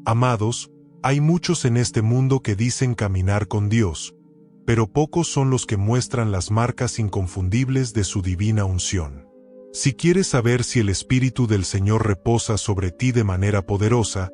Amados, hay muchos en este mundo que dicen caminar con Dios, pero pocos son los que muestran las marcas inconfundibles de su divina unción. Si quieres saber si el Espíritu del Señor reposa sobre ti de manera poderosa,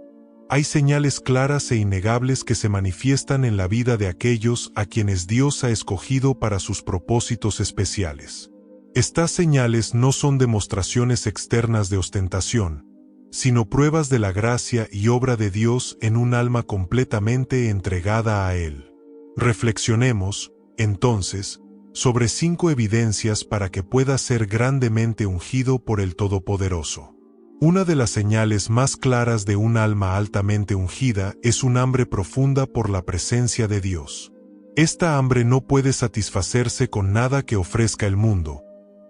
hay señales claras e innegables que se manifiestan en la vida de aquellos a quienes Dios ha escogido para sus propósitos especiales. Estas señales no son demostraciones externas de ostentación, sino pruebas de la gracia y obra de Dios en un alma completamente entregada a Él. Reflexionemos, entonces, sobre 5 evidencias para que puedas ser grandemente ungido por el Todopoderoso. Una de las señales más claras de un alma altamente ungida es un hambre profunda por la presencia de Dios. Esta hambre no puede satisfacerse con nada que ofrezca el mundo.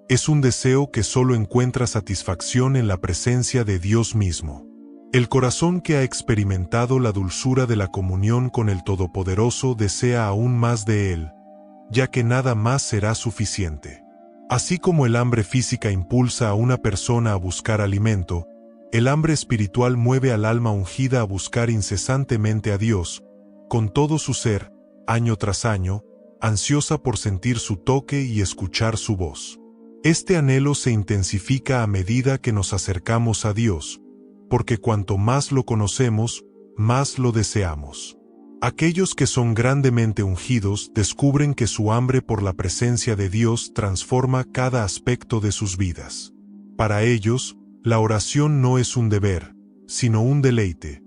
Es un deseo que solo encuentra satisfacción en la presencia de Dios mismo. El corazón que ha experimentado la dulzura de la comunión con el Todopoderoso desea aún más de Él, ya que nada más será suficiente. Así como el hambre física impulsa a una persona a buscar alimento, el hambre espiritual mueve al alma ungida a buscar incesantemente a Dios, con todo su ser, año tras año, ansiosa por sentir su toque y escuchar su voz. Este anhelo se intensifica a medida que nos acercamos a Dios, porque cuanto más lo conocemos, más lo deseamos. Aquellos que son grandemente ungidos descubren que su hambre por la presencia de Dios transforma cada aspecto de sus vidas. Para ellos, la oración no es un deber, sino un deleite,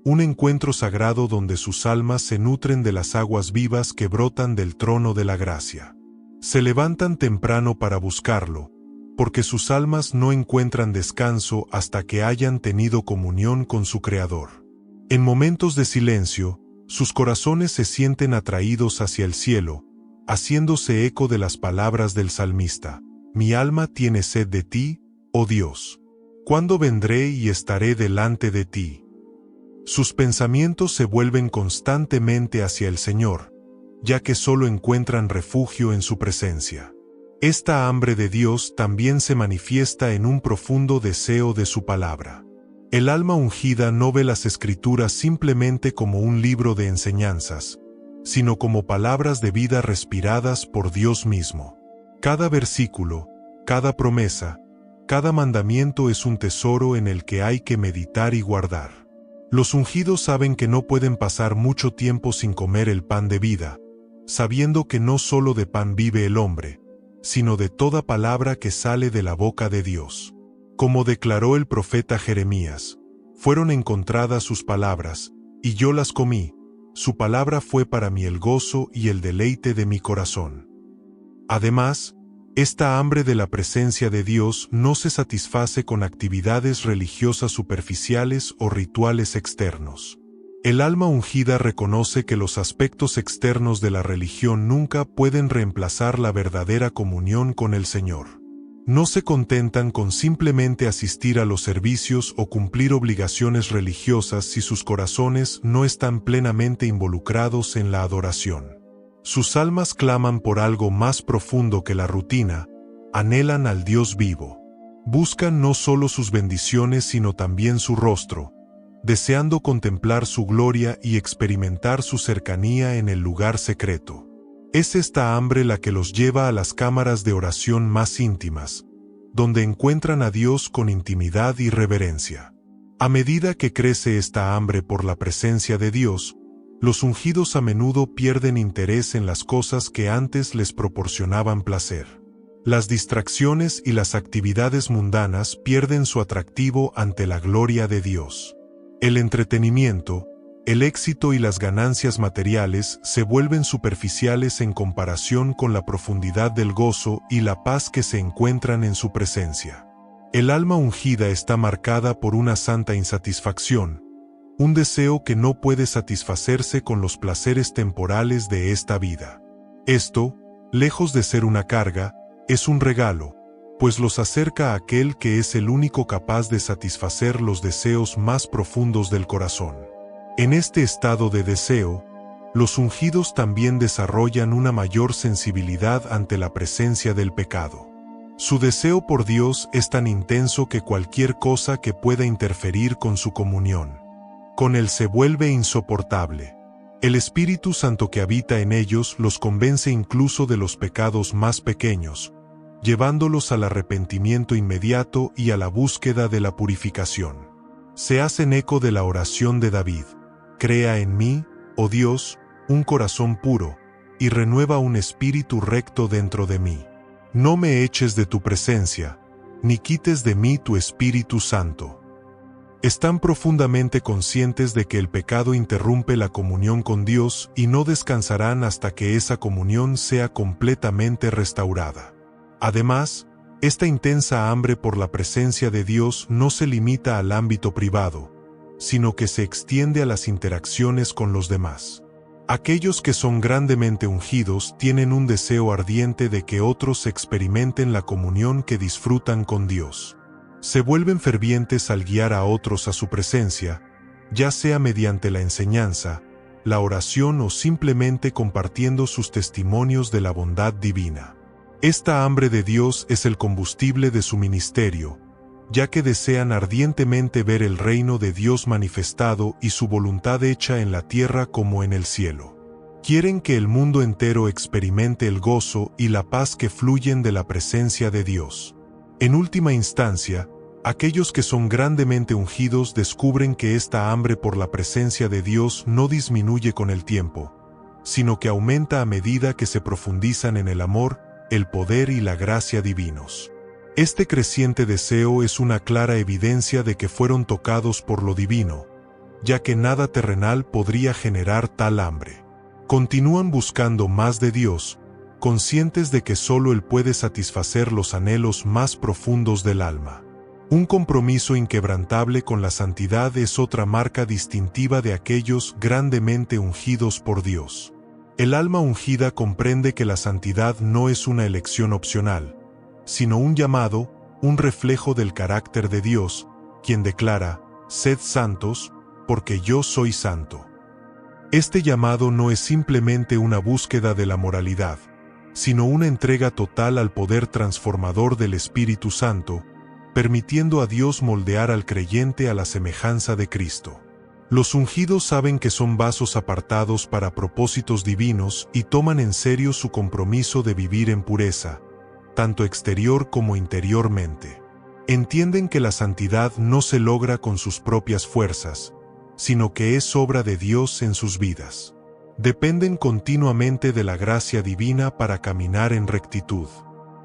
un encuentro sagrado donde sus almas se nutren de las aguas vivas que brotan del trono de la gracia. Se levantan temprano para buscarlo, porque sus almas no encuentran descanso hasta que hayan tenido comunión con su Creador. En momentos de silencio, sus corazones se sienten atraídos hacia el cielo, haciéndose eco de las palabras del salmista: «Mi alma tiene sed de ti, oh Dios. ¿Cuándo vendré y estaré delante de ti?» Sus pensamientos se vuelven constantemente hacia el Señor, ya que solo encuentran refugio en su presencia. Esta hambre de Dios también se manifiesta en un profundo deseo de su palabra. El alma ungida no ve las Escrituras simplemente como un libro de enseñanzas, sino como palabras de vida respiradas por Dios mismo. Cada versículo, cada promesa, cada mandamiento es un tesoro en el que hay que meditar y guardar. Los ungidos saben que no pueden pasar mucho tiempo sin comer el pan de vida, sabiendo que no solo de pan vive el hombre, sino de toda palabra que sale de la boca de Dios. Como declaró el profeta Jeremías: «Fueron encontradas sus palabras, y yo las comí, su palabra fue para mí el gozo y el deleite de mi corazón». Además, esta hambre de la presencia de Dios no se satisface con actividades religiosas superficiales o rituales externos. El alma ungida reconoce que los aspectos externos de la religión nunca pueden reemplazar la verdadera comunión con el Señor. No se contentan con simplemente asistir a los servicios o cumplir obligaciones religiosas si sus corazones no están plenamente involucrados en la adoración. Sus almas claman por algo más profundo que la rutina, anhelan al Dios vivo. Buscan no solo sus bendiciones sino también su rostro, deseando contemplar su gloria y experimentar su cercanía en el lugar secreto. Es esta hambre la que los lleva a las cámaras de oración más íntimas, donde encuentran a Dios con intimidad y reverencia. A medida que crece esta hambre por la presencia de Dios, los ungidos a menudo pierden interés en las cosas que antes les proporcionaban placer. Las distracciones y las actividades mundanas pierden su atractivo ante la gloria de Dios. El entretenimiento, el éxito y las ganancias materiales se vuelven superficiales en comparación con la profundidad del gozo y la paz que se encuentran en su presencia. El alma ungida está marcada por una santa insatisfacción, un deseo que no puede satisfacerse con los placeres temporales de esta vida. Esto, lejos de ser una carga, es un regalo, pues los acerca a aquel que es el único capaz de satisfacer los deseos más profundos del corazón. En este estado de deseo, los ungidos también desarrollan una mayor sensibilidad ante la presencia del pecado. Su deseo por Dios es tan intenso que cualquier cosa que pueda interferir con su comunión, con él se vuelve insoportable. El Espíritu Santo que habita en ellos los convence incluso de los pecados más pequeños, llevándolos al arrepentimiento inmediato y a la búsqueda de la purificación. Se hacen eco de la oración de David: crea en mí, oh Dios, un corazón puro, y renueva un espíritu recto dentro de mí. No me eches de tu presencia, ni quites de mí tu Espíritu Santo. Están profundamente conscientes de que el pecado interrumpe la comunión con Dios y no descansarán hasta que esa comunión sea completamente restaurada. Además, esta intensa hambre por la presencia de Dios no se limita al ámbito privado, sino que se extiende a las interacciones con los demás. Aquellos que son grandemente ungidos tienen un deseo ardiente de que otros experimenten la comunión que disfrutan con Dios. Se vuelven fervientes al guiar a otros a su presencia, ya sea mediante la enseñanza, la oración o simplemente compartiendo sus testimonios de la bondad divina. Esta hambre de Dios es el combustible de su ministerio, ya que desean ardientemente ver el reino de Dios manifestado y su voluntad hecha en la tierra como en el cielo. Quieren que el mundo entero experimente el gozo y la paz que fluyen de la presencia de Dios. En última instancia, aquellos que son grandemente ungidos descubren que esta hambre por la presencia de Dios no disminuye con el tiempo, sino que aumenta a medida que se profundizan en el amor, el poder y la gracia divinos. Este creciente deseo es una clara evidencia de que fueron tocados por lo divino, ya que nada terrenal podría generar tal hambre. Continúan buscando más de Dios, conscientes de que solo Él puede satisfacer los anhelos más profundos del alma. Un compromiso inquebrantable con la santidad es otra marca distintiva de aquellos grandemente ungidos por Dios. El alma ungida comprende que la santidad no es una elección opcional, sino un llamado, un reflejo del carácter de Dios, quien declara: «Sed santos, porque yo soy santo». Este llamado no es simplemente una búsqueda de la moralidad, sino una entrega total al poder transformador del Espíritu Santo, permitiendo a Dios moldear al creyente a la semejanza de Cristo. Los ungidos saben que son vasos apartados para propósitos divinos y toman en serio su compromiso de vivir en pureza, tanto exterior como interiormente. Entienden que la santidad no se logra con sus propias fuerzas, sino que es obra de Dios en sus vidas. Dependen continuamente de la gracia divina para caminar en rectitud.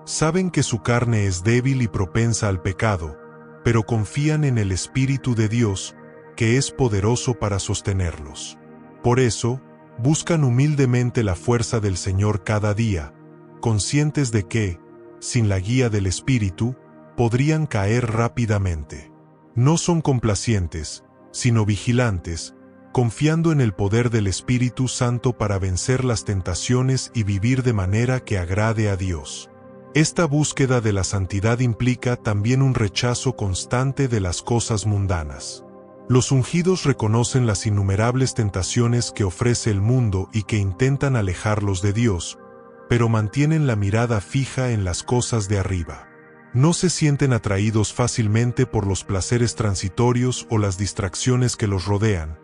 Saben que su carne es débil y propensa al pecado, pero confían en el Espíritu de Dios, que es poderoso para sostenerlos. Por eso, buscan humildemente la fuerza del Señor cada día, conscientes de que, sin la guía del Espíritu, podrían caer rápidamente. No son complacientes, sino vigilantes, confiando en el poder del Espíritu Santo para vencer las tentaciones y vivir de manera que agrade a Dios. Esta búsqueda de la santidad implica también un rechazo constante de las cosas mundanas. Los ungidos reconocen las innumerables tentaciones que ofrece el mundo y que intentan alejarlos de Dios, pero mantienen la mirada fija en las cosas de arriba. No se sienten atraídos fácilmente por los placeres transitorios o las distracciones que los rodean,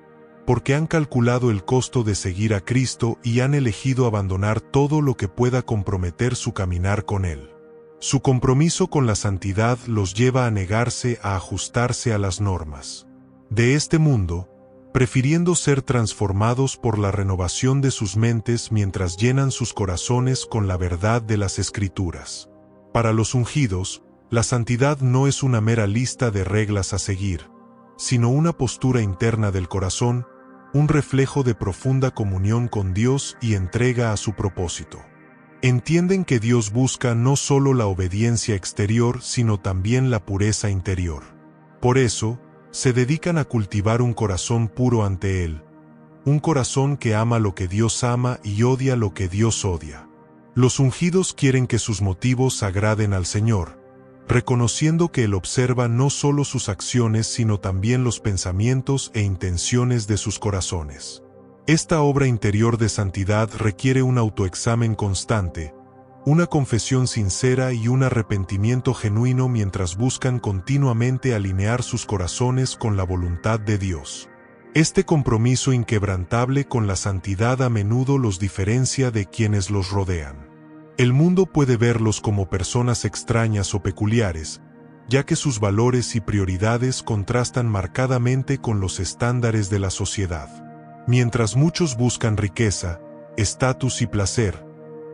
porque han calculado el costo de seguir a Cristo y han elegido abandonar todo lo que pueda comprometer su caminar con Él. Su compromiso con la santidad los lleva a negarse a ajustarse a las normas de este mundo, prefiriendo ser transformados por la renovación de sus mentes mientras llenan sus corazones con la verdad de las Escrituras. Para los ungidos, la santidad no es una mera lista de reglas a seguir, sino una postura interna del corazón, un reflejo de profunda comunión con Dios y entrega a su propósito. Entienden que Dios busca no solo la obediencia exterior, sino también la pureza interior. Por eso, se dedican a cultivar un corazón puro ante Él, un corazón que ama lo que Dios ama y odia lo que Dios odia. Los ungidos quieren que sus motivos agraden al Señor, reconociendo que Él observa no solo sus acciones sino también los pensamientos e intenciones de sus corazones. Esta obra interior de santidad requiere un autoexamen constante, una confesión sincera y un arrepentimiento genuino mientras buscan continuamente alinear sus corazones con la voluntad de Dios. Este compromiso inquebrantable con la santidad a menudo los diferencia de quienes los rodean. El mundo puede verlos como personas extrañas o peculiares, ya que sus valores y prioridades contrastan marcadamente con los estándares de la sociedad. Mientras muchos buscan riqueza, estatus y placer,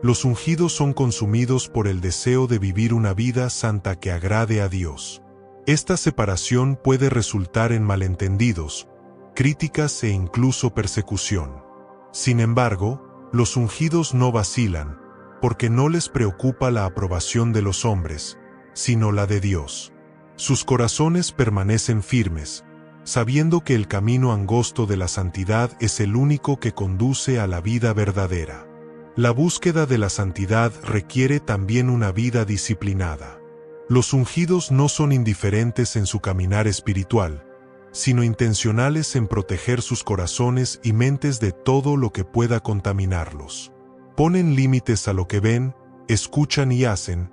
los ungidos son consumidos por el deseo de vivir una vida santa que agrade a Dios. Esta separación puede resultar en malentendidos, críticas e incluso persecución. Sin embargo, los ungidos no vacilan, porque no les preocupa la aprobación de los hombres, sino la de Dios. Sus corazones permanecen firmes, sabiendo que el camino angosto de la santidad es el único que conduce a la vida verdadera. La búsqueda de la santidad requiere también una vida disciplinada. Los ungidos no son indiferentes en su caminar espiritual, sino intencionales en proteger sus corazones y mentes de todo lo que pueda contaminarlos. Ponen límites a lo que ven, escuchan y hacen,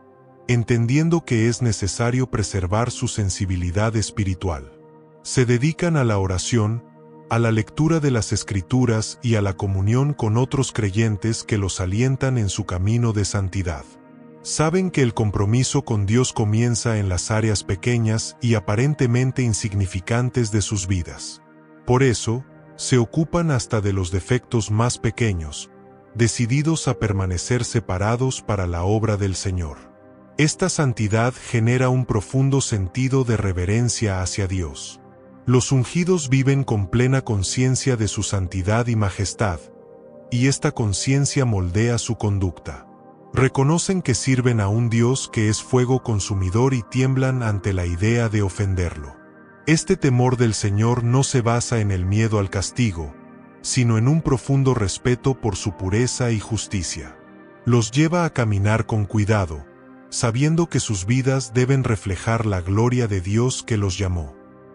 entendiendo que es necesario preservar su sensibilidad espiritual. Se dedican a la oración, a la lectura de las Escrituras y a la comunión con otros creyentes que los alientan en su camino de santidad. Saben que el compromiso con Dios comienza en las áreas pequeñas y aparentemente insignificantes de sus vidas. Por eso, se ocupan hasta de los defectos más pequeños, decididos a permanecer separados para la obra del Señor. Esta santidad genera un profundo sentido de reverencia hacia Dios. Los ungidos viven con plena conciencia de su santidad y majestad, y esta conciencia moldea su conducta. Reconocen que sirven a un Dios que es fuego consumidor y tiemblan ante la idea de ofenderlo. Este temor del Señor no se basa en el miedo al castigo, sino en un profundo respeto por su pureza y justicia. Los lleva a caminar con cuidado, sabiendo que sus vidas deben reflejar la gloria de Dios que los llamó.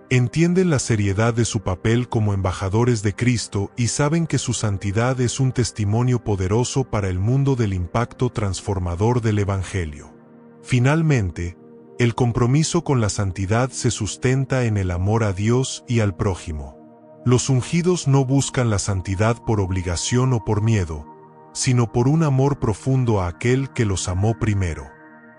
Entienden la seriedad de su papel como embajadores de Cristo y saben que su santidad es un testimonio poderoso para el mundo del impacto transformador del Evangelio. Finalmente, el compromiso con la santidad se sustenta en el amor a Dios y al prójimo. Los ungidos no buscan la santidad por obligación o por miedo, sino por un amor profundo a aquel que los amó primero.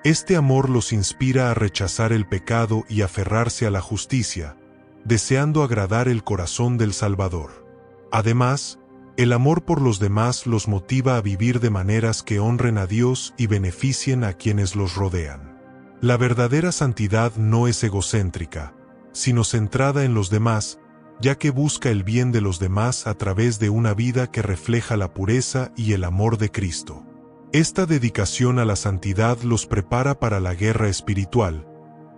Este amor los inspira a rechazar el pecado y aferrarse a la justicia, deseando agradar el corazón del Salvador. Además, el amor por los demás los motiva a vivir de maneras que honren a Dios y beneficien a quienes los rodean. La verdadera santidad no es egocéntrica, sino centrada en los demás, ya que busca el bien de los demás a través de una vida que refleja la pureza y el amor de Cristo. Esta dedicación a la santidad los prepara para la guerra espiritual,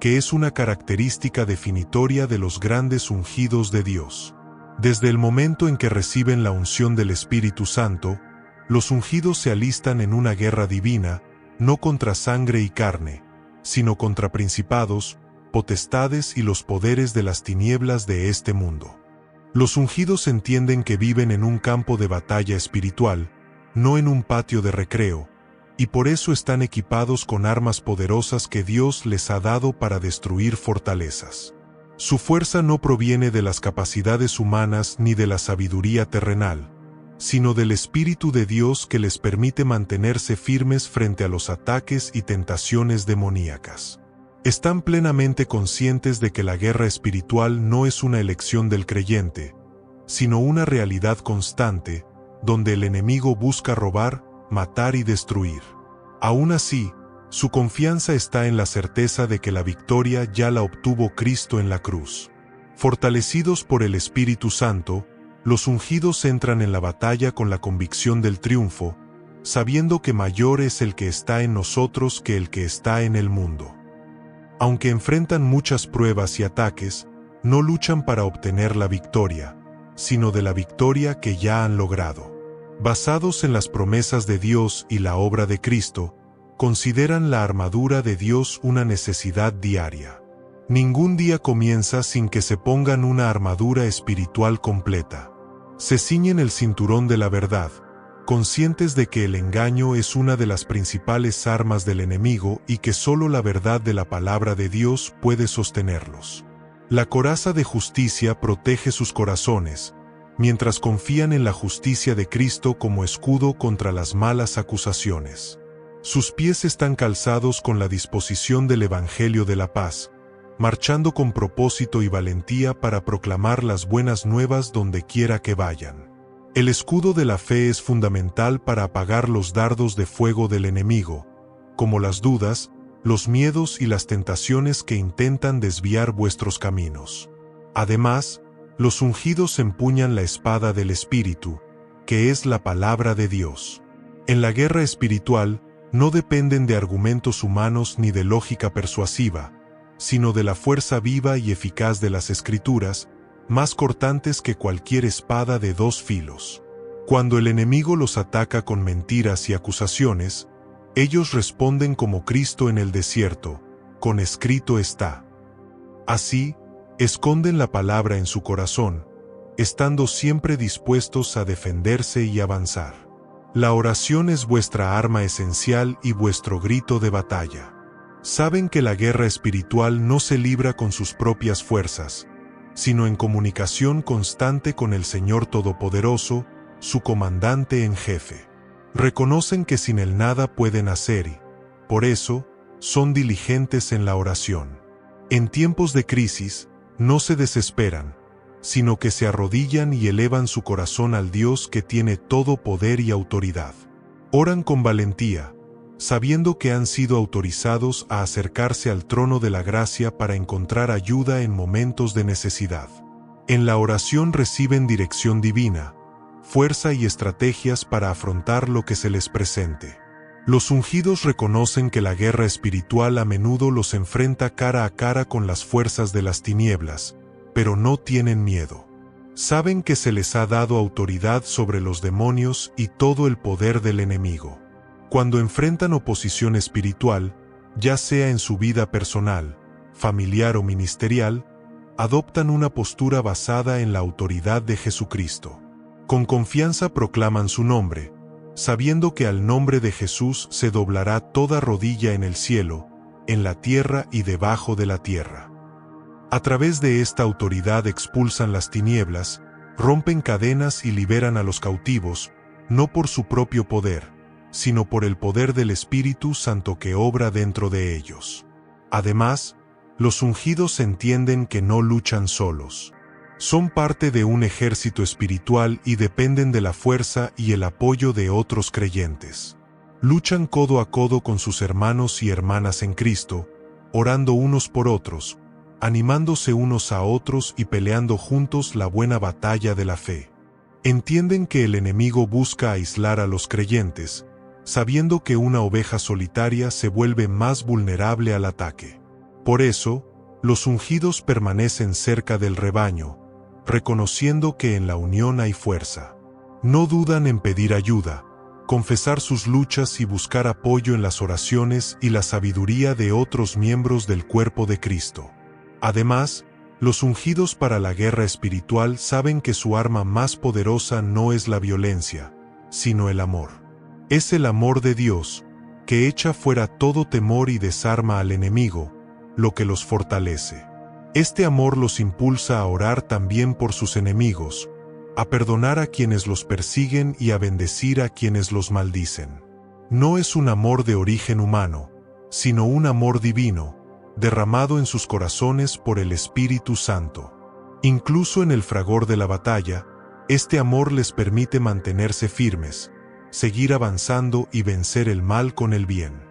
que es una característica definitoria de los grandes ungidos de Dios. Desde el momento en que reciben la unción del Espíritu Santo, los ungidos se alistan en una guerra divina, no contra sangre y carne, sino contra principados, potestades y los poderes de las tinieblas de este mundo. Los ungidos entienden que viven en un campo de batalla espiritual, no en un patio de recreo, y por eso están equipados con armas poderosas que Dios les ha dado para destruir fortalezas. Su fuerza no proviene de las capacidades humanas ni de la sabiduría terrenal, sino del Espíritu de Dios que les permite mantenerse firmes frente a los ataques y tentaciones demoníacas. Están plenamente conscientes de que la guerra espiritual no es una elección del creyente, sino una realidad constante, donde el enemigo busca robar, matar y destruir. Aún así, su confianza está en la certeza de que la victoria ya la obtuvo Cristo en la cruz. Fortalecidos por el Espíritu Santo, los ungidos entran en la batalla con la convicción del triunfo, sabiendo que mayor es el que está en nosotros que el que está en el mundo. Aunque enfrentan muchas pruebas y ataques, no luchan para obtener la victoria, sino de la victoria que ya han logrado. Basados en las promesas de Dios y la obra de Cristo, consideran la armadura de Dios una necesidad diaria. Ningún día comienza sin que se pongan una armadura espiritual completa. Se ciñen el cinturón de la verdad, conscientes de que el engaño es una de las principales armas del enemigo y que solo la verdad de la palabra de Dios puede sostenerlos. La coraza de justicia protege sus corazones, mientras confían en la justicia de Cristo como escudo contra las malas acusaciones. Sus pies están calzados con la disposición del Evangelio de la paz, marchando con propósito y valentía para proclamar las buenas nuevas donde quiera que vayan. El escudo de la fe es fundamental para apagar los dardos de fuego del enemigo, como las dudas, los miedos y las tentaciones que intentan desviar vuestros caminos. Además, los ungidos empuñan la espada del Espíritu, que es la palabra de Dios. En la guerra espiritual, no dependen de argumentos humanos ni de lógica persuasiva, sino de la fuerza viva y eficaz de las Escrituras, más cortantes que cualquier espada de dos filos. Cuando el enemigo los ataca con mentiras y acusaciones, ellos responden como Cristo en el desierto: con escrito está. Así, esconden la palabra en su corazón, estando siempre dispuestos a defenderse y avanzar. La oración es vuestra arma esencial y vuestro grito de batalla. Saben que la guerra espiritual no se libra con sus propias fuerzas, sino en comunicación constante con el Señor Todopoderoso, su comandante en jefe. Reconocen que sin Él nada pueden hacer y, por eso, son diligentes en la oración. En tiempos de crisis, no se desesperan, sino que se arrodillan y elevan su corazón al Dios que tiene todo poder y autoridad. Oran con valentía, sabiendo que han sido autorizados a acercarse al trono de la gracia para encontrar ayuda en momentos de necesidad. En la oración reciben dirección divina, fuerza y estrategias para afrontar lo que se les presente. Los ungidos reconocen que la guerra espiritual a menudo los enfrenta cara a cara con las fuerzas de las tinieblas, pero no tienen miedo. Saben que se les ha dado autoridad sobre los demonios y todo el poder del enemigo. Cuando enfrentan oposición espiritual, ya sea en su vida personal, familiar o ministerial, adoptan una postura basada en la autoridad de Jesucristo. Con confianza proclaman su nombre, sabiendo que al nombre de Jesús se doblará toda rodilla en el cielo, en la tierra y debajo de la tierra. A través de esta autoridad expulsan las tinieblas, rompen cadenas y liberan a los cautivos, no por su propio poder, sino por el poder del Espíritu Santo que obra dentro de ellos. Además, los ungidos entienden que no luchan solos. Son parte de un ejército espiritual y dependen de la fuerza y el apoyo de otros creyentes. Luchan codo a codo con sus hermanos y hermanas en Cristo, orando unos por otros, animándose unos a otros y peleando juntos la buena batalla de la fe. Entienden que el enemigo busca aislar a los creyentes, sabiendo que una oveja solitaria se vuelve más vulnerable al ataque. Por eso, los ungidos permanecen cerca del rebaño, reconociendo que en la unión hay fuerza. No dudan en pedir ayuda, confesar sus luchas y buscar apoyo en las oraciones y la sabiduría de otros miembros del cuerpo de Cristo. Además, los ungidos para la guerra espiritual saben que su arma más poderosa no es la violencia, sino el amor. Es el amor de Dios, que echa fuera todo temor y desarma al enemigo, lo que los fortalece. Este amor los impulsa a orar también por sus enemigos, a perdonar a quienes los persiguen y a bendecir a quienes los maldicen. No es un amor de origen humano, sino un amor divino, derramado en sus corazones por el Espíritu Santo. Incluso en el fragor de la batalla, este amor les permite mantenerse firmes, seguir avanzando y vencer el mal con el bien.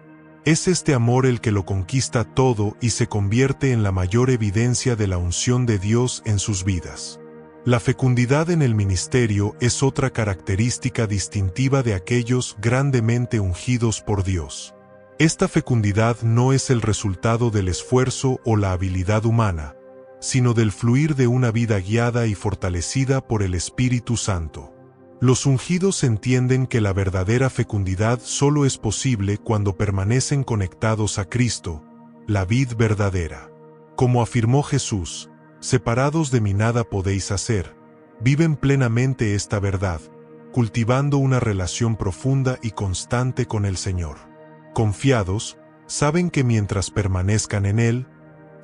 Es este amor el que lo conquista todo y se convierte en la mayor evidencia de la unción de Dios en sus vidas. La fecundidad en el ministerio es otra característica distintiva de aquellos grandemente ungidos por Dios. Esta fecundidad no es el resultado del esfuerzo o la habilidad humana, sino del fluir de una vida guiada y fortalecida por el Espíritu Santo. Los ungidos entienden que la verdadera fecundidad solo es posible cuando permanecen conectados a Cristo, la vid verdadera. Como afirmó Jesús, separados de mí nada podéis hacer, viven plenamente esta verdad, cultivando una relación profunda y constante con el Señor. Confiados, saben que mientras permanezcan en Él,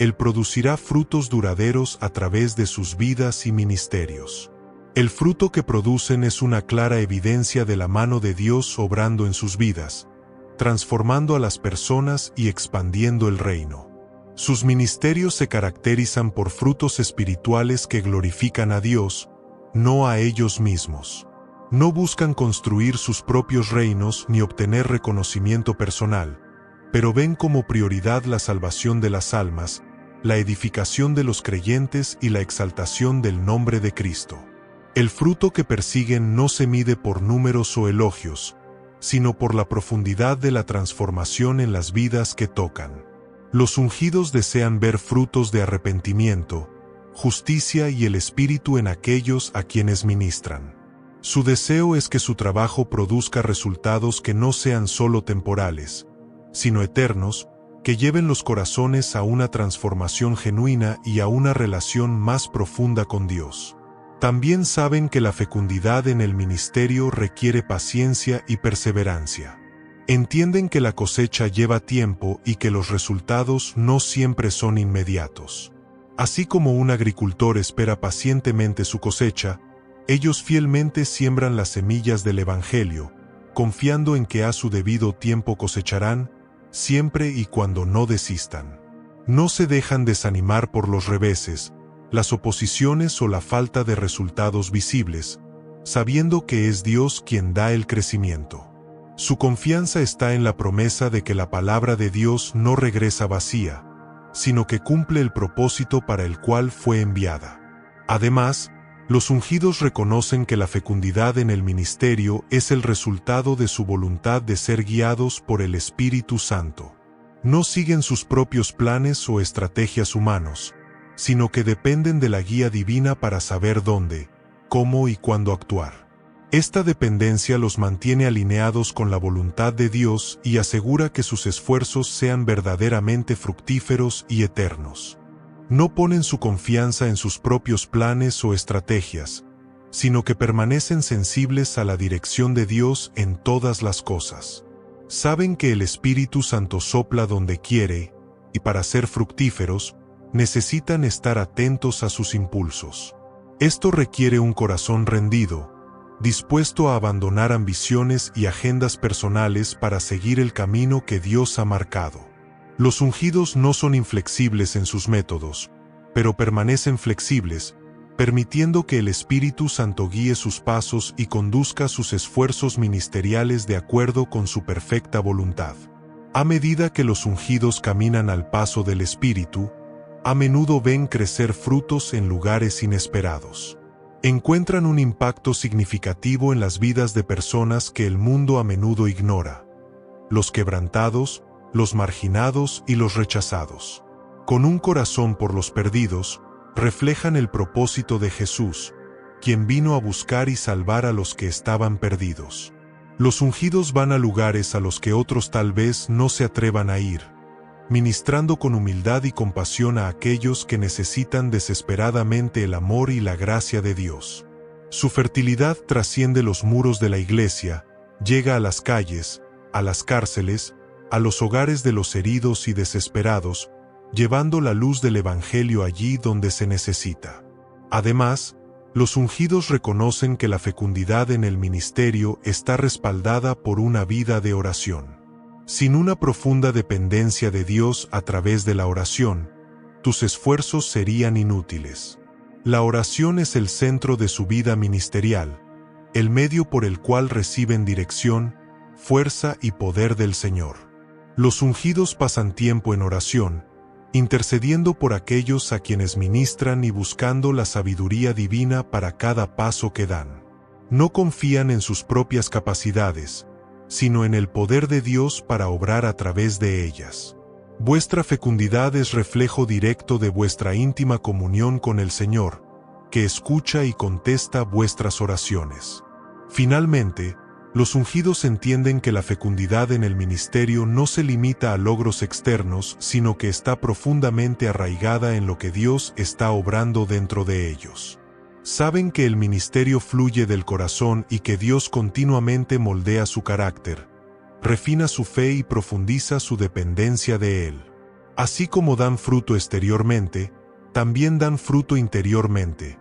Él producirá frutos duraderos a través de sus vidas y ministerios. El fruto que producen es una clara evidencia de la mano de Dios obrando en sus vidas, transformando a las personas y expandiendo el reino. Sus ministerios se caracterizan por frutos espirituales que glorifican a Dios, no a ellos mismos. No buscan construir sus propios reinos ni obtener reconocimiento personal, pero ven como prioridad la salvación de las almas, la edificación de los creyentes y la exaltación del nombre de Cristo. El fruto que persiguen no se mide por números o elogios, sino por la profundidad de la transformación en las vidas que tocan. Los ungidos desean ver frutos de arrepentimiento, justicia y el Espíritu en aquellos a quienes ministran. Su deseo es que su trabajo produzca resultados que no sean solo temporales, sino eternos, que lleven los corazones a una transformación genuina y a una relación más profunda con Dios. También saben que la fecundidad en el ministerio requiere paciencia y perseverancia. Entienden que la cosecha lleva tiempo y que los resultados no siempre son inmediatos. Así como un agricultor espera pacientemente su cosecha, ellos fielmente siembran las semillas del Evangelio, confiando en que a su debido tiempo cosecharán, siempre y cuando no desistan. No se dejan desanimar por los reveses, las oposiciones o la falta de resultados visibles, sabiendo que es Dios quien da el crecimiento. Su confianza está en la promesa de que la palabra de Dios no regresa vacía, sino que cumple el propósito para el cual fue enviada. Además, los ungidos reconocen que la fecundidad en el ministerio es el resultado de su voluntad de ser guiados por el Espíritu Santo. No siguen sus propios planes o estrategias humanos, sino que dependen de la guía divina para saber dónde, cómo y cuándo actuar. Esta dependencia los mantiene alineados con la voluntad de Dios y asegura que sus esfuerzos sean verdaderamente fructíferos y eternos. No ponen su confianza en sus propios planes o estrategias, sino que permanecen sensibles a la dirección de Dios en todas las cosas. Saben que el Espíritu Santo sopla donde quiere, y para ser fructíferos, necesitan estar atentos a sus impulsos. Esto requiere un corazón rendido, dispuesto a abandonar ambiciones y agendas personales para seguir el camino que Dios ha marcado. Los ungidos no son inflexibles en sus métodos, pero permanecen flexibles, permitiendo que el Espíritu Santo guíe sus pasos y conduzca sus esfuerzos ministeriales de acuerdo con su perfecta voluntad. A medida que los ungidos caminan al paso del Espíritu, a menudo ven crecer frutos en lugares inesperados. Encuentran un impacto significativo en las vidas de personas que el mundo a menudo ignora: los quebrantados, los marginados y los rechazados. Con un corazón por los perdidos, reflejan el propósito de Jesús, quien vino a buscar y salvar a los que estaban perdidos. Los ungidos van a lugares a los que otros tal vez no se atrevan a ir, ministrando con humildad y compasión a aquellos que necesitan desesperadamente el amor y la gracia de Dios. Su fertilidad trasciende los muros de la iglesia, llega a las calles, a las cárceles, a los hogares de los heridos y desesperados, llevando la luz del Evangelio allí donde se necesita. Además, los ungidos reconocen que la fecundidad en el ministerio está respaldada por una vida de oración. Sin una profunda dependencia de Dios a través de la oración, tus esfuerzos serían inútiles. La oración es el centro de su vida ministerial, el medio por el cual reciben dirección, fuerza y poder del Señor. Los ungidos pasan tiempo en oración, intercediendo por aquellos a quienes ministran y buscando la sabiduría divina para cada paso que dan. No confían en sus propias capacidades, sino en el poder de Dios para obrar a través de ellas. Vuestra fecundidad es reflejo directo de vuestra íntima comunión con el Señor, que escucha y contesta vuestras oraciones. Finalmente, los ungidos entienden que la fecundidad en el ministerio no se limita a logros externos, sino que está profundamente arraigada en lo que Dios está obrando dentro de ellos. Saben que el ministerio fluye del corazón y que Dios continuamente moldea su carácter, refina su fe y profundiza su dependencia de Él. Así como dan fruto exteriormente, también dan fruto interiormente,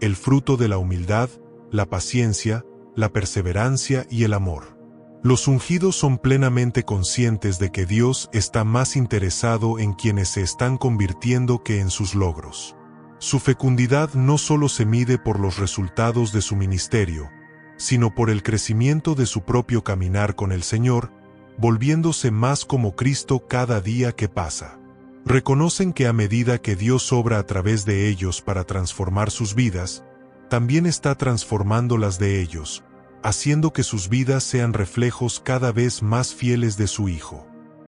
el fruto de la humildad, la paciencia, la perseverancia y el amor. Los ungidos son plenamente conscientes de que Dios está más interesado en quienes se están convirtiendo que en sus logros. Su fecundidad no solo se mide por los resultados de su ministerio, sino por el crecimiento de su propio caminar con el Señor, volviéndose más como Cristo cada día que pasa. Reconocen que a medida que Dios obra a través de ellos para transformar sus vidas, también está transformando las de ellos, haciendo que sus vidas sean reflejos cada vez más fieles de su Hijo.